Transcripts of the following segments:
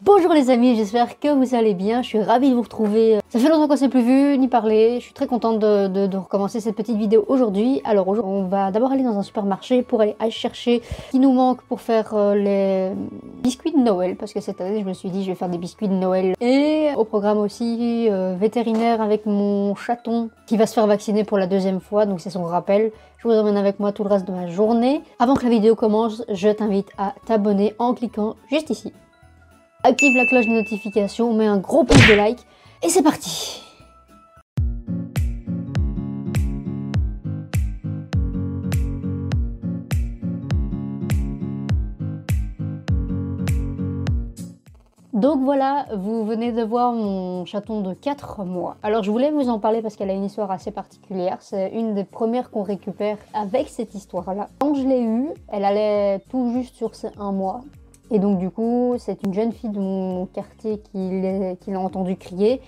Bonjour les amis, j'espère que vous allez bien, je suis ravie de vous retrouver. Ça fait longtemps qu'on s'est plus vu ni parlé, je suis très contente de recommencer cette petite vidéo aujourd'hui. Alors aujourd'hui, on va d'abord aller dans un supermarché pour aller chercher ce qui nous manque pour faire les biscuits de Noël. Parce que cette année, je me suis dit, je vais faire des biscuits de Noël. Et au programme aussi, vétérinaire avec mon chaton qui va se faire vacciner pour la deuxième fois, donc c'est son rappel. Je vous emmène avec moi tout le reste de ma journée. Avant que la vidéo commence, je t'invite à t'abonner en cliquant juste ici. Active la cloche de notification, mets un gros pouce de like et c'est parti! Donc voilà, vous venez de voir mon chaton de 4 mois. Alors je voulais vous en parler parce qu'elle a une histoire assez particulière. C'est une des premières qu'on récupère avec cette histoire-là. Quand je l'ai eue, elle allait tout juste sur ses 1 mois. Et donc du coup, c'est une jeune fille de mon quartier qui l'a entendu crier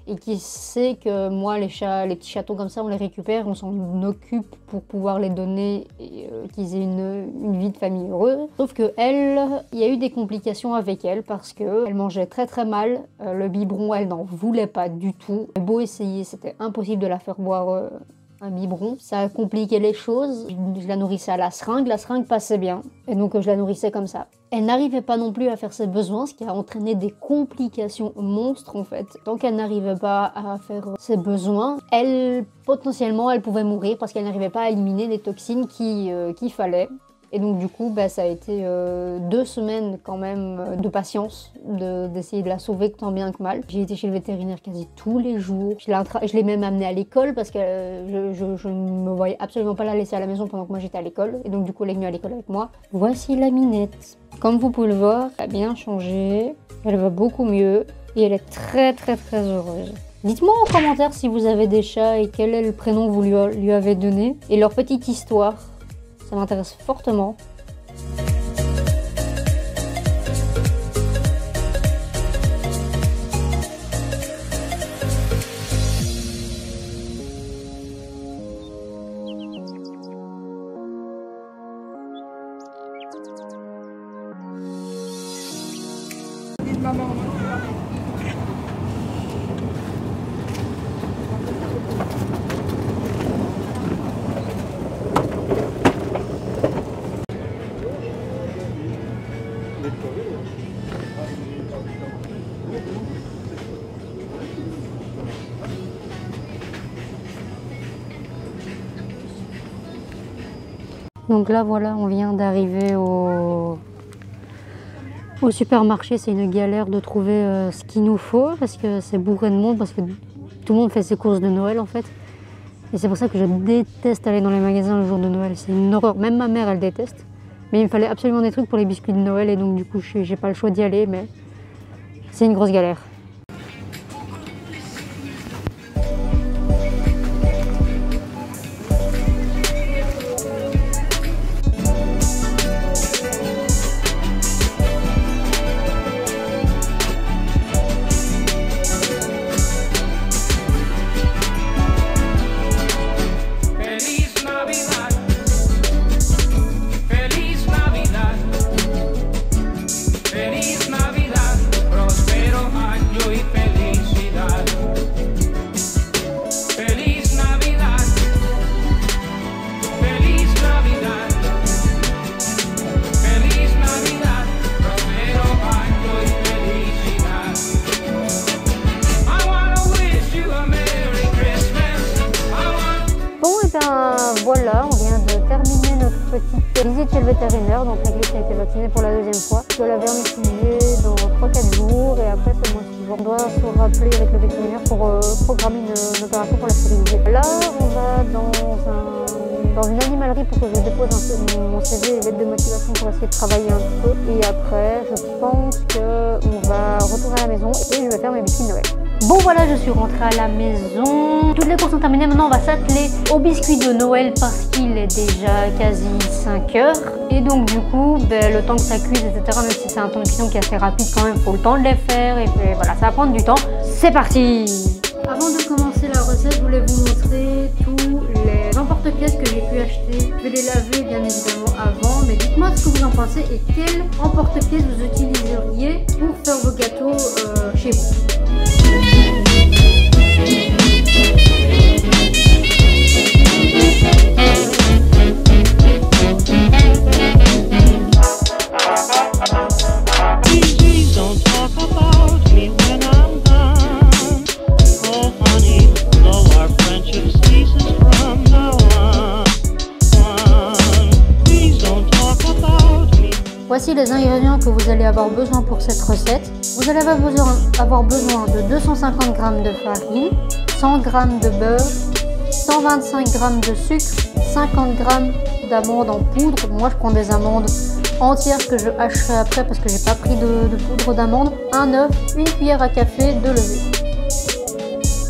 et qui sait que moi, les petits chatons comme ça, on les récupère, on s'en occupe pour pouvoir les donner et qu'ils aient une vie de famille heureuse. Sauf que elle, il y a eu des complications avec elle parce qu'elle mangeait très très mal. Le biberon, elle n'en voulait pas du tout. Beau essayer, c'était impossible de la faire boire un biberon. Ça a compliqué les choses. Je la nourrissais à la seringue passait bien. Et donc je la nourrissais comme ça. Elle n'arrivait pas non plus à faire ses besoins, ce qui a entraîné des complications monstres en fait. Tant qu'elle n'arrivait pas à faire ses besoins, potentiellement elle pouvait mourir parce qu'elle n'arrivait pas à éliminer les toxines qu'il fallait. Et donc du coup, ça a été 2 semaines quand même de patience, d'essayer de la sauver tant bien que mal. J'ai été chez le vétérinaire quasi tous les jours. Je l'ai même amenée à l'école parce que je ne me voyais absolument pas la laisser à la maison pendant que moi j'étais à l'école. Et donc du coup, elle est venue à l'école avec moi. Voici la minette. Comme vous pouvez le voir, elle a bien changé. Elle va beaucoup mieux et elle est très très très heureuse. Dites-moi en commentaire si vous avez des chats et quel est le prénom que vous lui avez donné et leur petite histoire. Ça m'intéresse fortement. Maman. Donc là voilà, on vient d'arriver au supermarché. C'est une galère de trouver ce qu'il nous faut parce que c'est bourré de monde, parce que tout le monde fait ses courses de Noël en fait. Et c'est pour ça que je déteste aller dans les magasins le jour de Noël, c'est une horreur. Même ma mère elle déteste. Mais il me fallait absolument des trucs pour les biscuits de Noël et donc du coup j'ai pas le choix d'y aller, mais c'est une grosse galère. Voilà, on vient de terminer notre petite visite chez le vétérinaire. Donc Réglisse a été vaccinée pour la deuxième fois. Je dois la vermicilier dans 3-4 jours et après c'est le mois suivant. On doit se rappeler avec le vétérinaire pour programmer une opération pour la stériliser. Là, on va dans une animalerie pour que je dépose mon CV et lettre de motivation pour essayer de travailler un peu. Et après, je pense qu'on va retourner à la maison et je vais faire mes biscuits de Noël. Bon voilà, je suis rentrée à la maison. Toutes les courses sont terminées. Maintenant, on va s'atteler aux biscuits de Noël parce qu'il est déjà quasi 5 h. Et donc, du coup, le temps que ça cuise, etc., même si c'est un temps de cuisson qui est assez rapide quand même, il faut le temps de les faire. Et puis voilà, ça va prendre du temps. C'est parti! Avant de commencer la recette, je voulais vous montrer tous les emporte-pièces que j'ai pu acheter. Je vais les laver bien évidemment avant, mais dites-moi ce que vous en pensez et quel emporte-pièces vous utiliseriez pour faire vos gâteaux. chez vous. Voici les ingrédients que vous allez avoir besoin pour cette recette. Vous allez avoir besoin de 250 g de farine, 100 g de beurre, 125 g de sucre, 50 g d'amandes en poudre. Moi je prends des amandes entières que je hacherai après parce que j'ai pas pris de poudre d'amandes, un œuf, une cuillère à café de levure.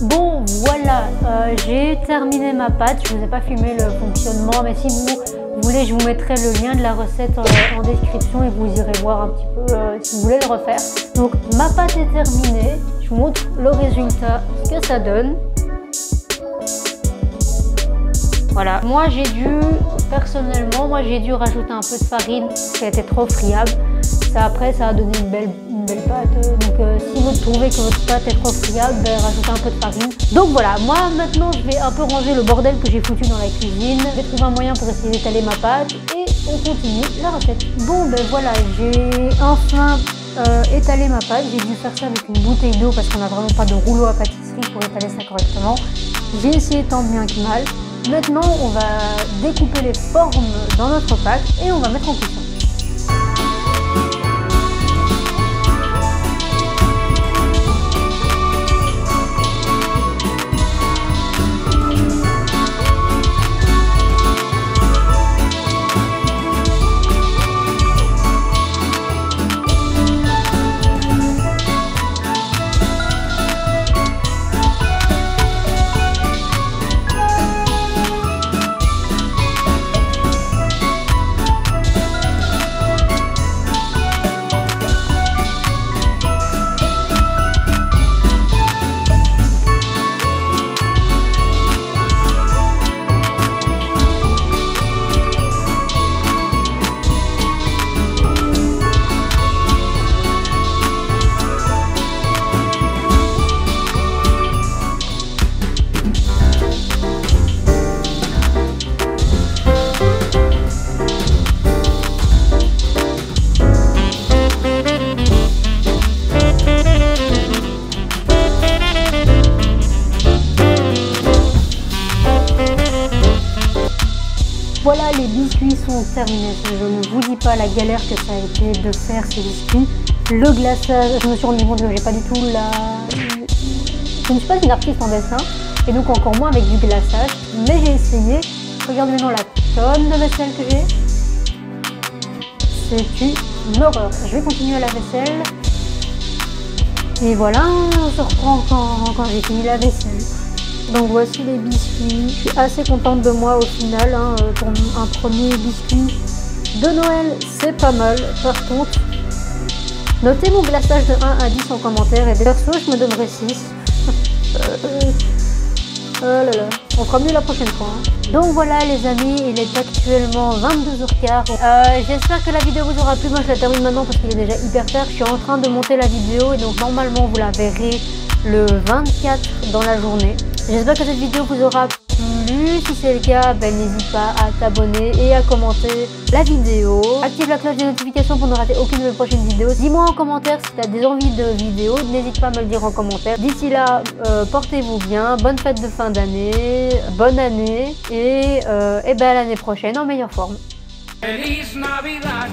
Bon voilà, j'ai terminé ma pâte. Je vous ai pas filmé le fonctionnement, mais si vous voulez, je vous mettrai le lien de la recette en description et vous irez voir un petit peu si vous voulez le refaire. Donc ma pâte est terminée, je vous montre le résultat, ce que ça donne. Voilà, moi j'ai dû, personnellement, rajouter un peu de farine, qui était trop friable. Après ça a donné une belle pâte, donc si vous trouvez que votre pâte est trop friable, ben, rajoutez un peu de farine. Donc voilà, moi maintenant je vais un peu ranger le bordel que j'ai foutu dans la cuisine. Je vais trouver un moyen pour essayer d'étaler ma pâte et on continue la recette. Bon ben voilà, j'ai enfin étalé ma pâte. J'ai dû faire ça avec une bouteille d'eau parce qu'on n'a vraiment pas de rouleau à pâtisserie pour étaler ça correctement. J'ai essayé tant bien que mal. Maintenant on va découper les formes dans notre pâte et on va mettre en cuisson. Voilà, les biscuits sont terminés. Je ne vous dis pas la galère que ça a été de faire ces biscuits. Le glaçage, je me suis rendu compte que j'ai pas du tout Je ne suis pas une artiste en dessin, et donc encore moins avec du glaçage, mais j'ai essayé. Regardez maintenant la tonne de vaisselle que j'ai. C'est une horreur. Je vais continuer la vaisselle. Et voilà, on se reprend quand j'ai fini la vaisselle. Donc voici les biscuits. Je suis assez contente de moi au final. Pour un premier biscuit de Noël, c'est pas mal. Par contre, notez mon glaçage de 1 à 10 en commentaire. Et perso, je me donnerai 6. Oh là là, on fera mieux la prochaine fois. Donc voilà les amis, il est actuellement 22h15. J'espère que la vidéo vous aura plu. Moi je la termine maintenant parce qu'il est déjà hyper tard. Je suis en train de monter la vidéo et donc normalement vous la verrez le 24 dans la journée. J'espère que cette vidéo vous aura plu. Si c'est le cas, n'hésite pas à t'abonner et à commenter la vidéo. Active la cloche de notification pour ne rater aucune de mes prochaines vidéos. Dis-moi en commentaire si tu as des envies de vidéos. N'hésite pas à me le dire en commentaire. D'ici là, portez-vous bien. Bonne fête de fin d'année. Bonne année. Et à l'année prochaine en meilleure forme. Feliz Navidad.